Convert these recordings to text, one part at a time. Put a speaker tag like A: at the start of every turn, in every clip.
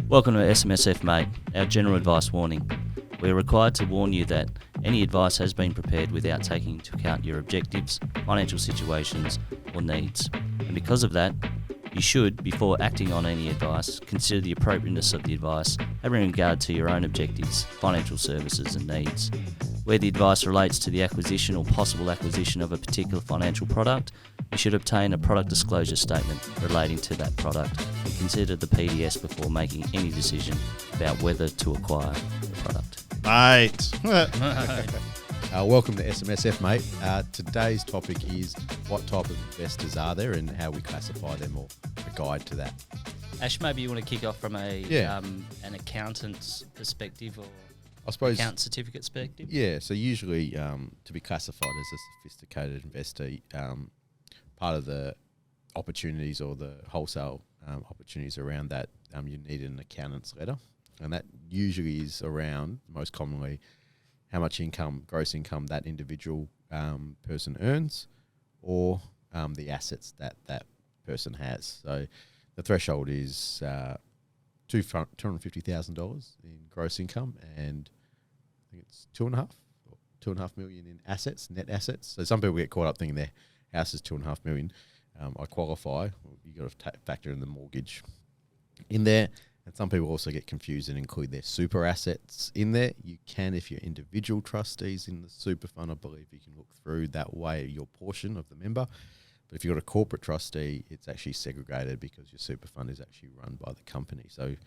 A: Welcome to SMSF Mate, our general advice warning. We are required to warn you that any advice has been prepared without taking into account your objectives, financial situations or needs. And because of that, you should, before acting on any advice, consider the appropriateness of the advice having regard to your own objectives, financial services and needs. Where the advice relates to the acquisition or possible acquisition of a particular financial product, you should obtain a product disclosure statement relating to that product and consider the PDS before making any decision about whether to acquire the product.
B: Mate.
C: Welcome to SMSF, mate. Today's topic is what type of investors are there and how we classify them, or a guide to that.
A: Ash, maybe you want to kick off from an accountant's perspective or
C: I suppose
A: account certificate perspective?
C: Yeah, so usually to be classified as a sophisticated investor, part of the opportunities or the wholesale opportunities around that, you need an accountant's letter. And that usually is around, most commonly, how much income, gross income that individual person earns, or the assets that that person has. So the threshold is $250,000 in gross income, and I think it's $2.5 million in assets, net assets. So some people get caught up thinking their house is $2.5 million. I qualify. You got to factor in the mortgage in there. And some people also get confused and include their super assets in there. You can, if you're individual trustees in the super fund, I believe you can look through that way your portion of the member. But if you've got a corporate trustee, it's actually segregated because your super fund is actually run by the company. So you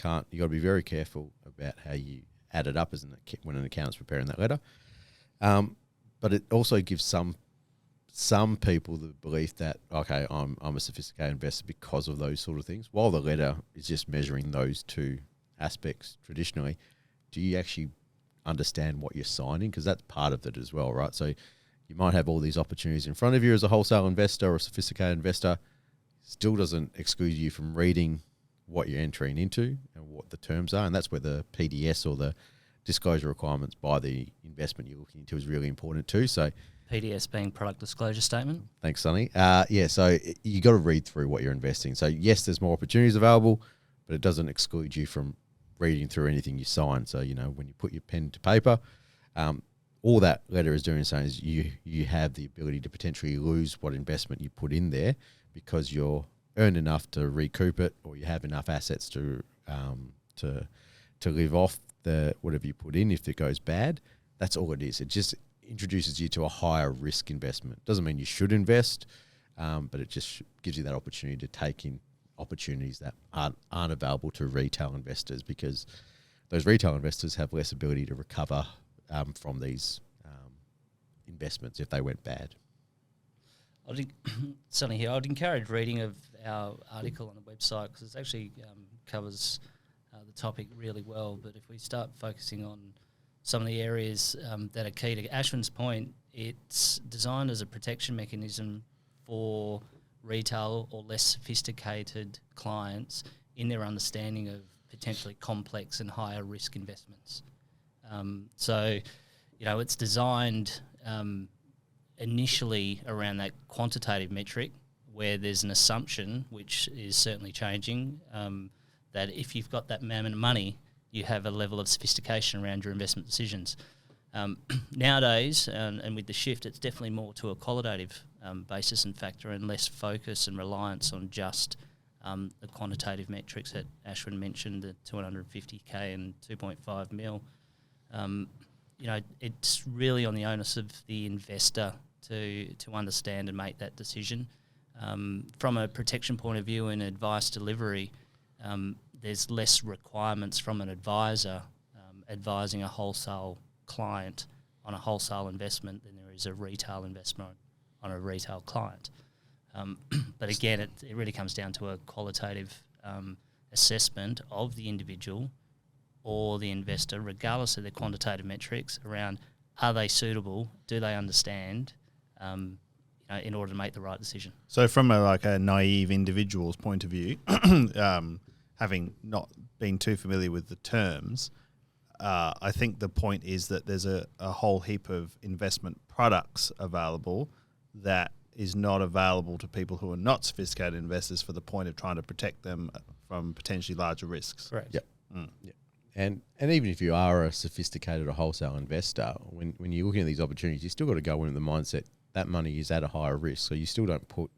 C: got to be very careful about how you add it up when an accountant's preparing that letter. But it also gives some people the belief that, okay, I'm a sophisticated investor because of those sort of things. While the letter is just measuring those two aspects traditionally, do you actually understand what you're signing? Because that's part of it as well, right? So you might have all these opportunities in front of you as a wholesale investor or a sophisticated investor. Still doesn't exclude you from reading what you're entering into and what the terms are. And that's where the PDS or the disclosure requirements by the investment you're looking into is really important too. So
A: PDS being product disclosure statement.
C: Thanks, Sonny. So you got to read through what you're investing. So yes, there's more opportunities available, but it doesn't exclude you from reading through anything you sign. So, when you put your pen to paper, all that letter is doing is saying is you have the ability to potentially lose what investment you put in there because you're earned enough to recoup it, or you have enough assets to live off the whatever you put in if it goes bad. That's all it is. It just introduces you to a higher risk investment. Doesn't mean you should invest, but it just gives you that opportunity to take in opportunities that aren't available to retail investors, because those retail investors have less ability to recover from these investments if they went bad.
A: Sonny here, I'd encourage reading of our article on the website because it actually covers the topic really well. But if we start focusing on some of the areas that are key to Ashwin's point, it's designed as a protection mechanism for retail or less sophisticated clients in their understanding of potentially complex and higher risk investments. It's designed initially around that quantitative metric where there's an assumption, which is certainly changing, that if you've got that amount of money, you have a level of sophistication around your investment decisions. Nowadays, and with the shift, it's definitely more to a qualitative basis and factor, and less focus and reliance on just the quantitative metrics that Ashwin mentioned, the 250K and 2.5 mil. It's really on the onus of the investor to understand and make that decision. From a protection point of view and advice delivery, there's less requirements from an advisor advising a wholesale client on a wholesale investment than there is a retail investment on a retail client. But again, it really comes down to a qualitative assessment of the individual or the investor, regardless of their quantitative metrics, around are they suitable, do they understand, in order to make the right decision.
B: So from a naive individual's point of view, having not been too familiar with the terms, I think the point is that there's a whole heap of investment products available that is not available to people who are not sophisticated investors for the point of trying to protect them from potentially larger risks.
A: Correct.
C: Yep. Yep. And even if you are a sophisticated or wholesale investor, when you're looking at these opportunities, you still got to go in with the mindset that money is at a higher risk. So you still don't put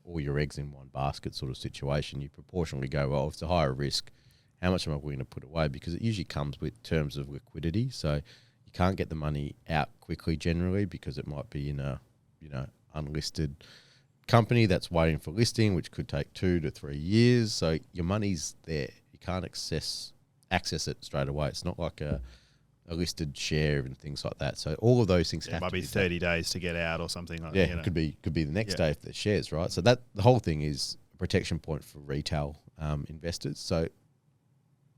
C: all your eggs in one basket sort of situation. You proportionally go, well, if it's a higher risk, how much am I willing to put away? Because it usually comes with terms of liquidity. So you can't get the money out quickly generally because it might be in a, unlisted company that's waiting for listing, which could take 2 to 3 years. So your money's there. You can't access it straight away. It's not like a listed share and things like that. So all of those things
B: It might be 30 days to get out or something like that.
C: Yeah, it could be the next day if the shares, right? So that the whole thing is a protection point for retail investors. So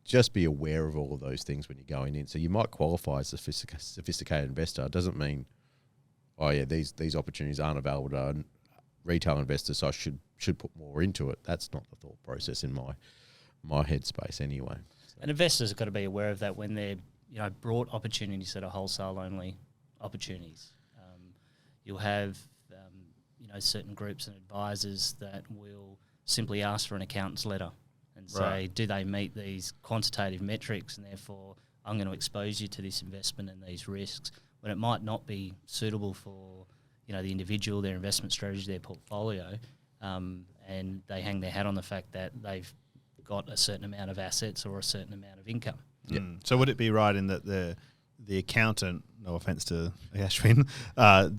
C: just be aware of all of those things when you're going in. So you might qualify as a sophisticated investor. It doesn't mean, these opportunities aren't available to retail investors, so I should put more into it. That's not the thought process in my headspace anyway. So.
A: And investors have got to be aware of that when they're brought opportunities that are wholesale only opportunities. You'll have certain groups and advisors that will simply ask for an accountant's letter and say, do they meet these quantitative metrics, and therefore I'm going to expose you to this investment and these risks, when it might not be suitable for the individual, their investment strategy, their portfolio, and they hang their hat on the fact that they've got a certain amount of assets or a certain amount of income.
B: Yep. So would it be right in that the accountant, no offence to Ashwin,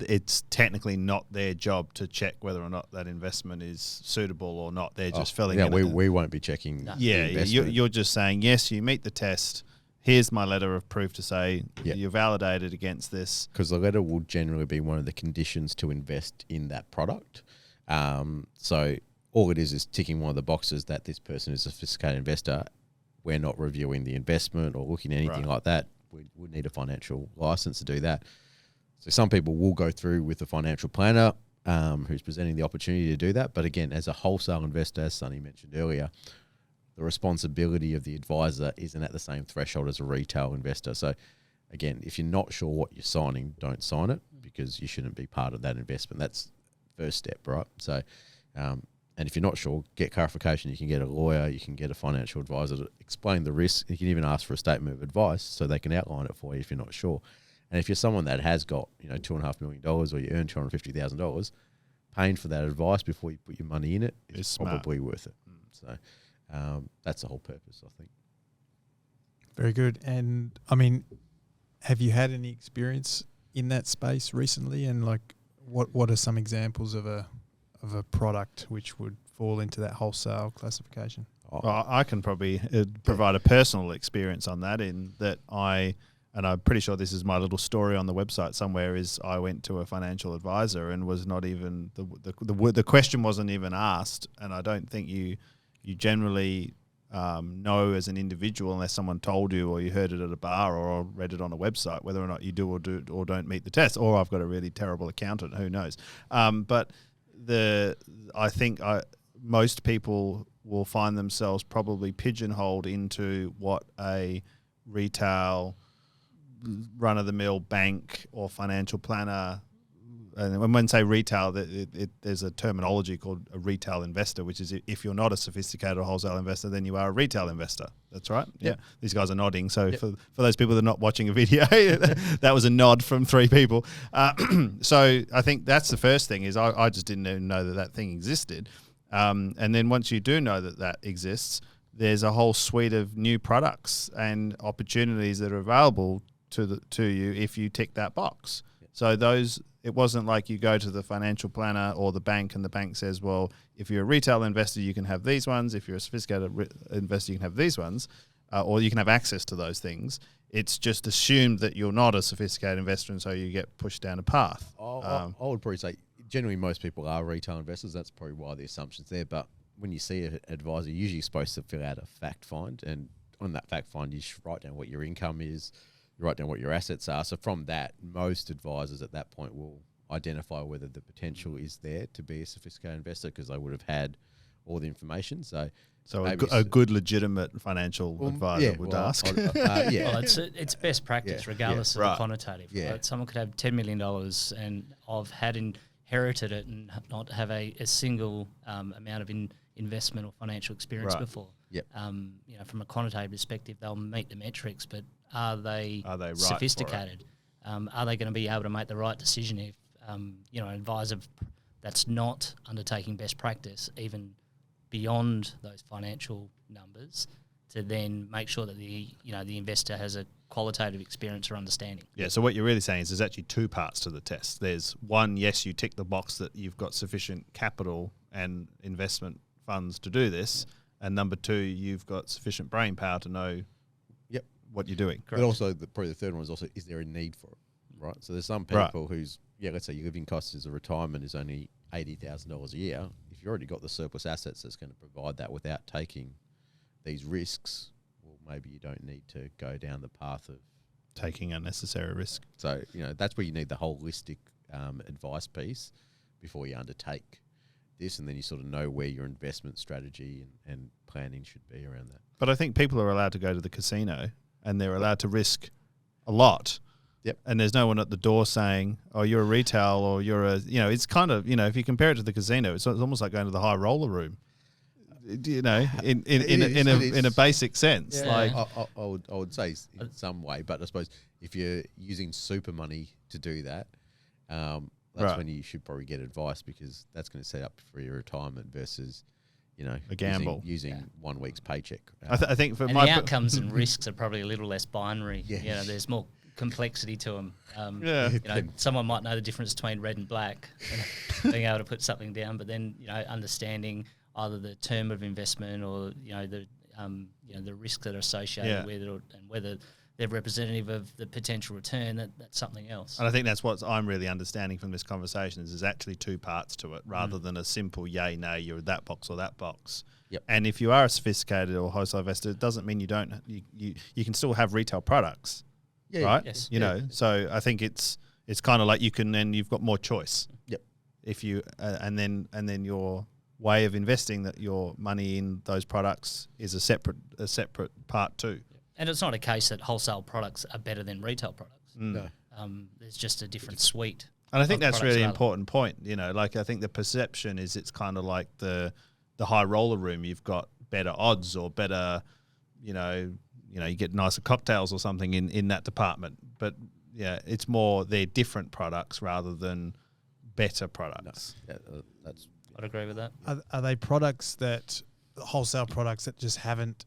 B: it's technically not their job to check whether or not that investment is suitable or not? They're just filling in.
C: We won't be checking.
A: No.
B: You're just saying, yes, you meet the test. Here's my letter of proof to say you're validated against this.
C: Because the letter will generally be one of the conditions to invest in that product. So all it is ticking one of the boxes that this person is a sophisticated investor. We're not reviewing the investment or looking at anything like that. We would need a financial license to do that. So some people will go through with a financial planner who's presenting the opportunity to do that. But again, as a wholesale investor, as Sonny mentioned earlier, the responsibility of the advisor isn't at the same threshold as a retail investor. So again, if you're not sure what you're signing, don't sign it, because you shouldn't be part of that investment. That's the first step, right? So, and if you're not sure, get clarification. You can get a lawyer, you can get a financial advisor to explain the risk. You can even ask for a statement of advice so they can outline it for you if you're not sure. And if you're someone that has got $2.5 million or you earn $250,000, paying for that advice before you put your money in it is probably worth it. So that's the whole purpose, I think.
D: Very good. And I mean, have you had any experience in that space recently? And like, what are some examples of a product which would fall into that wholesale classification?
B: Well, I can probably provide a personal experience on that, in that and I'm pretty sure this is my little story on the website somewhere, is I went to a financial advisor and was not even, the question wasn't even asked, and I don't think you generally know as an individual, unless someone told you or you heard it at a bar or read it on a website, whether or not you do or don't meet the test, or I've got a really terrible accountant, who knows. But I think most people will find themselves probably pigeonholed into what a retail run-of-the-mill bank or financial planner, and when say retail, there's a terminology called a retail investor, which is if you're not a sophisticated or wholesale investor, then you are a retail investor. That's right. Yeah. These guys are nodding. So for those people that are not watching a video, that was a nod from 3 people. So I think that's the first thing, is I just didn't even know that thing existed. And then once you do know that exists, there's a whole suite of new products and opportunities that are available to you if you tick that box. So it wasn't like you go to the financial planner or the bank and the bank says, well, if you're a retail investor, you can have these ones. If you're a sophisticated investor, you can have these ones, or you can have access to those things. It's just assumed that you're not a sophisticated investor, and so you get pushed down a path.
C: I would probably say generally most people are retail investors. That's probably why the assumption's there. But when you see an advisor, you're usually supposed to fill out a fact find, and on that fact find, you should write down what your income is, you write down what your assets are. So from that, most advisors at that point will identify whether the potential is there to be a sophisticated investor, because they would have had all the information. So
B: a good legitimate financial advisor would ask.
A: Well, it's best practice, regardless of the quantitative.
C: Yeah.
A: Right? Someone could have $10 million and I've inherited it and not have a single amount of investment or financial experience
B: Right.
A: before.
C: Yep.
A: From a quantitative perspective, they'll meet the metrics, but are they
B: Are they right for it?
A: sophisticated? Are they going to be able to make the right decision if an advisor that's not undertaking best practice, even beyond those financial numbers, to then make sure that the investor has a qualitative experience or understanding.
B: Yeah, so what you're really saying is there's actually two parts to the test. There's one, yes, you tick the box that you've got sufficient capital and investment funds to do this, and number two, you've got sufficient brain power to know what you're doing.
C: But also, probably the third one is also, is there a need for it, right? So there's some people whose, let's say your living cost as a retirement is only $80,000 a year. If you've already got the surplus assets that's going to provide that without taking these risks, well, maybe you don't need to go down the path of
B: Taking unnecessary risk.
C: So, that's where you need the holistic advice piece before you undertake this, and then you sort of know where your investment strategy and planning should be around that.
B: But I think people are allowed to go to the casino and they're allowed to risk a lot.
C: Yep.
B: And there's no one at the door saying, oh, you're a retail or you're a, it's kind of, if you compare it to the casino, it's almost like going to the high roller room, in a basic sense.
A: Yeah.
B: Like,
C: I would say in some way, but I suppose if you're using super money to do that, that's when you should probably get advice, because that's going to set up for your retirement versus,
B: a gamble.
C: using 1 week's paycheck.
B: I think for
A: And
B: my
A: the outcomes and risks are probably a little less binary.
C: Yeah.
A: There's more complexity to them.
B: Yeah.
A: Someone might know the difference between red and black, and being able to put something down, but then understanding either the term of investment or the risks that are associated with it, and whether they're representative of the potential return, that's something else.
B: And I think that's what I'm really understanding from this conversation is there's actually two parts to it rather than a simple yay, nay, you're that box or that box.
C: Yep.
B: And if you are a sophisticated or wholesale investor, it doesn't mean you can still have retail products, right?
A: Yes.
B: So I think it's kind of like you've got more choice.
C: Yep.
B: If you and then your way of investing that your money in those products is a separate part too.
A: And it's not a case that wholesale products are better than retail products.
C: No.
A: There's just a different suite.
B: And I think
A: of
B: that's
A: products
B: really
A: available.
B: important point. I think the perception is it's kind of like the high roller room. You've got better odds or better, you get nicer cocktails or something in that department. But yeah, it's more they're different products rather than better products.
C: Yeah, that's
A: I'd agree with that.
D: Are they products wholesale products that just haven't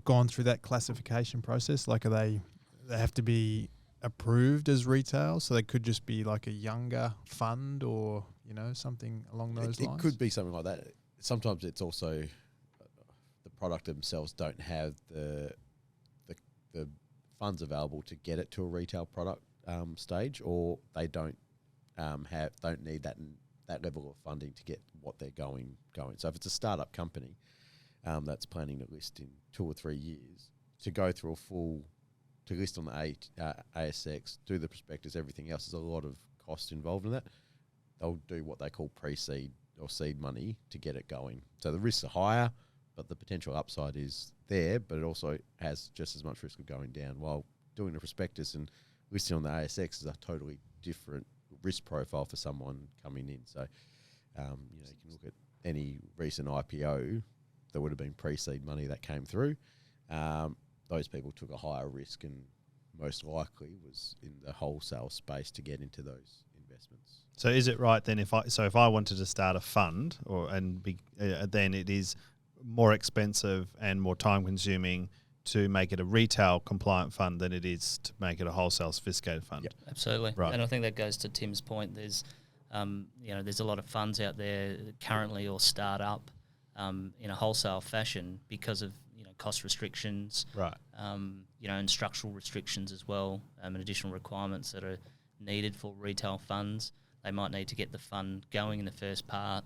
D: gone through that classification process? Like, they have to be approved as retail, so they could just be like a younger fund or something along those lines?
C: It could be something like that. Sometimes it's also the product themselves don't have the funds available to get it to a retail product stage, or they don't need that level of funding to get what they're going. So if it's a startup company that's planning to list in 2 or 3 years, to go through to list on the ASX, do the prospectus, everything else, there's a lot of cost involved in that. They'll do what they call pre-seed or seed money to get it going. So the risks are higher, but the potential upside is there, but it also has just as much risk of going down. While doing a prospectus and listing on the ASX is a totally different risk profile for someone coming in. So, you can look at any recent IPO that would have been pre-seed money that came through. Those people took a higher risk and most likely was in the wholesale space to get into those investments.
B: So is it right then if I wanted to start a fund then it is more expensive and more time consuming to make it a retail compliant fund than it is to make it a wholesale sophisticated fund?
C: Yep.
A: Absolutely.
B: Right.
A: And I think that goes to Tim's point. There's there's a lot of funds out there currently or start up in a wholesale fashion because of cost restrictions,
B: Right.
A: And structural restrictions as well, and additional requirements that are needed for retail funds. They might need to get the fund going in the first part,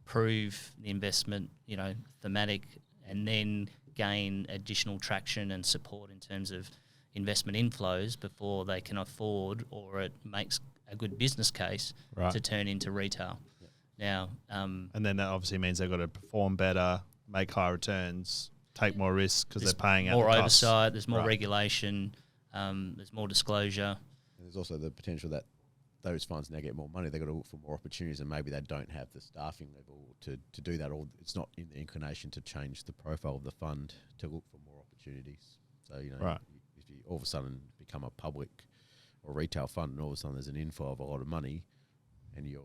A: prove the investment, thematic, and then gain additional traction and support in terms of investment inflows before they can afford, or it makes a good business case to turn into retail.
C: Yep.
A: Now,
B: And then that obviously means they've got to perform better, make higher returns, take more risk because they're paying out
A: more
B: the costs.
A: oversight, there's more
B: Right.
A: regulation, there's more disclosure.
C: And there's also the potential that those funds now get more money, they've got to look for more opportunities, and maybe they don't have the staffing level to do that, or it's not in the inclination to change the profile of the fund to look for more opportunities. So, you know,
B: Right.
C: if you all of a sudden become a public or retail fund and all of a sudden there's an inflow of a lot of money and your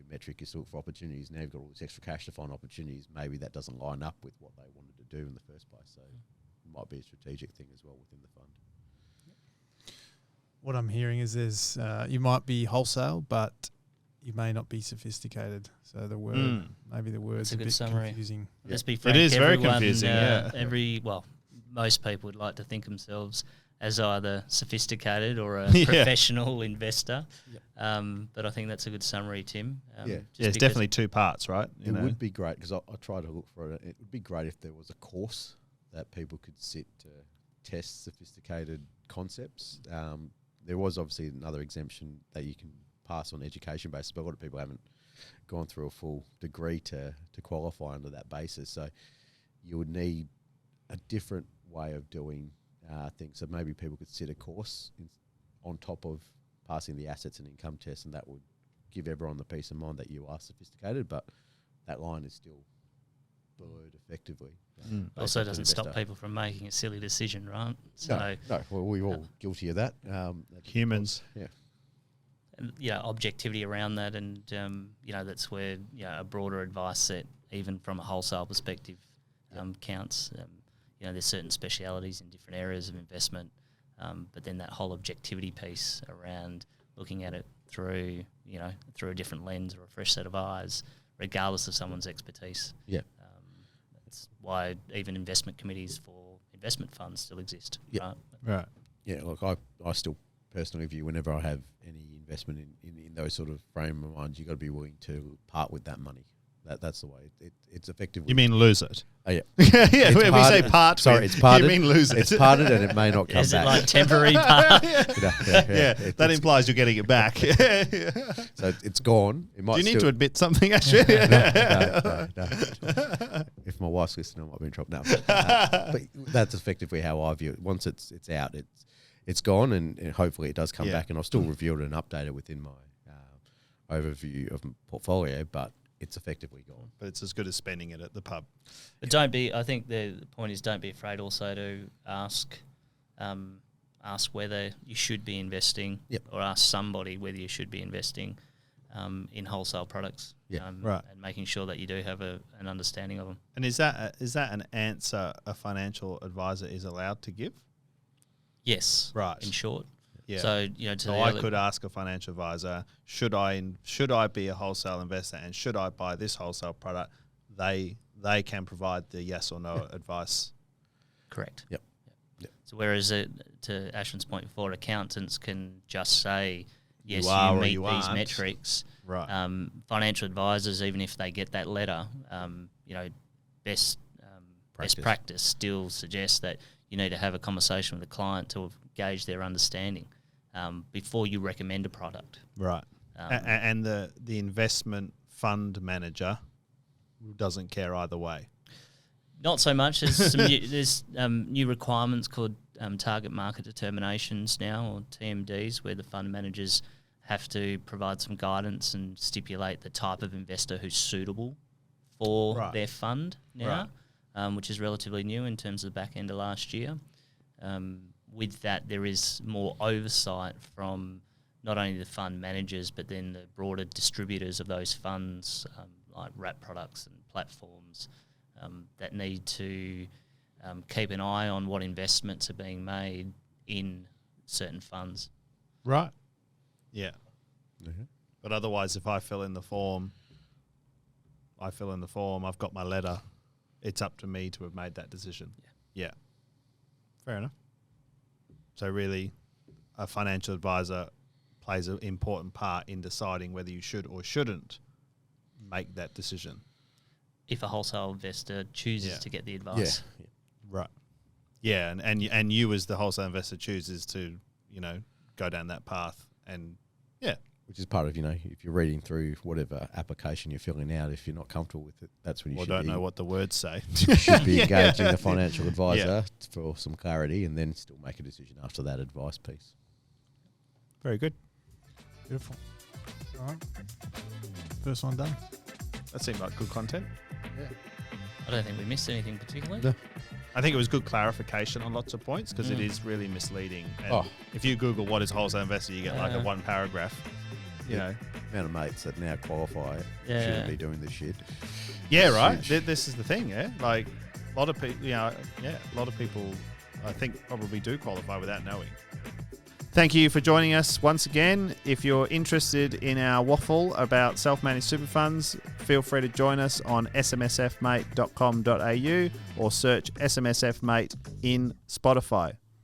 C: metric is to look for opportunities, now you've got all this extra cash to find opportunities, maybe that doesn't line up with what they wanted to do in the first place. So it might be a strategic thing as well within the fund.
D: What I'm hearing is there's you might be wholesale, but you may not be sophisticated. So the word, maybe the word's
A: That's a good
D: bit
A: summary.
D: confusing.
A: Let's be frank.
B: It is very
A: everyone,
B: confusing,
A: most people would like to think themselves as either sophisticated or a
B: Yeah.
A: professional investor. But I think that's a good summary, Tim.
C: Yeah.
B: It's definitely two parts, right?
C: It would be great, because I try to look for it. It would be great if there was a course that people could sit to test sophisticated concepts. There was obviously another exemption that you can pass on education basis, but a lot of people haven't gone through a full degree to qualify under that basis. So you would need a different way of doing things. So maybe people could sit a course on top of passing the assets and income test, and that would give everyone the peace of mind that you are sophisticated, but that line is still blurred effectively.
A: Also doesn't stop people from making a silly decision, right? So,
C: No, well, we're all guilty of that.
B: Humans.
C: Yeah.
A: and, objectivity around that, and that's where a broader advice set, even from a wholesale perspective, counts. There's certain specialities in different areas of investment, but then that whole objectivity piece around looking at it through a different lens or a fresh set of eyes, regardless of someone's expertise.
C: Yeah.
A: That's why even investment committees for investment funds still exist.
C: Yeah.
B: Right.
C: Yeah, look, I still personally view whenever I have any investment in those sort of frame of minds, you've got to be willing to part with that money. That's the way. It's effectively.
B: You mean lose it?
C: Oh, yeah.
B: Yeah, when we say part.
C: Sorry, it's parted.
B: You mean lose it?
C: It's parted and it may not come
A: Is
C: back.
A: it like temporary part?
B: Yeah, that implies you're getting it back.
C: So it's gone. It might.
B: Do you need
C: still,
B: to admit something, actually?
C: no. If my wife's listening, I might be in trouble. No, but that's effectively how I view it. Once it's out, it's gone, and hopefully it does come back. And I'll still review it and update it within my overview of my portfolio, but it's effectively gone.
B: But it's as good as spending it at the pub.
A: But I think the point is, don't be afraid also to ask whether you should be investing, or ask somebody whether you should be investing in wholesale products,
B: Right.
A: and making sure that you do have an understanding of them.
B: And is that an answer a financial advisor is allowed to give?
A: Yes,
B: Right.
A: in short.
B: Yeah.
A: So
B: So I could ask a financial advisor, should I be a wholesale investor, and should I buy this wholesale product? They can provide the yes or no advice.
A: correct.
C: Yep.
A: So whereas to Ashwin's point before, accountants can just say yes,
B: You are
A: you
B: or
A: meet
B: you
A: these
B: aren't.
A: metrics.
B: Right.
A: Financial advisors, even if they get that letter, best practice still suggests that you need to have a conversation with the client to gauge their understanding before you recommend a product.
B: Right. And the investment fund manager doesn't care either way.
A: Not so much. There's new requirements called target market determinations now, or TMDs, where the fund managers have to provide some guidance and stipulate the type of investor who's suitable for their fund now, which is relatively new in terms of the back end of last year. With that, there is more oversight from not only the fund managers, but then the broader distributors of those funds, like wrap products and platforms, that need to keep an eye on what investments are being made in certain funds.
B: Right. Yeah.
C: Mm-hmm.
B: But otherwise, if I fill in the form, I've got my letter, it's up to me to have made that decision. Yeah. Fair enough. So really, a financial advisor plays an important part in deciding whether you should or shouldn't make that decision.
A: If a wholesale investor chooses to get the advice.
C: Yeah.
B: Right. Yeah, and you as the wholesale investor chooses to, go down that path, and
C: Which is part of, if you're reading through whatever application you're filling out, if you're not comfortable with it, that's when you should
B: know what the words say.
C: you should be engaging a financial advisor for some clarity, and then still make a decision after that advice piece.
B: Very good.
D: Beautiful. All right. First one done.
B: That seemed like good content.
A: I don't think we missed anything particularly.
C: No.
B: I think it was good clarification on lots of points because it is really misleading. And if you Google what is wholesale investor, you get like a one paragraph. You know,
C: amount of mates that now qualify shouldn't be doing this shit.
B: Yeah, right. This is the thing. Yeah, like a lot of people. A lot of people, I think, probably do qualify without knowing. Thank you for joining us once again. If you're interested in our waffle about self-managed super funds, feel free to join us on smsfmate.com.au or search SMSF Mate in Spotify.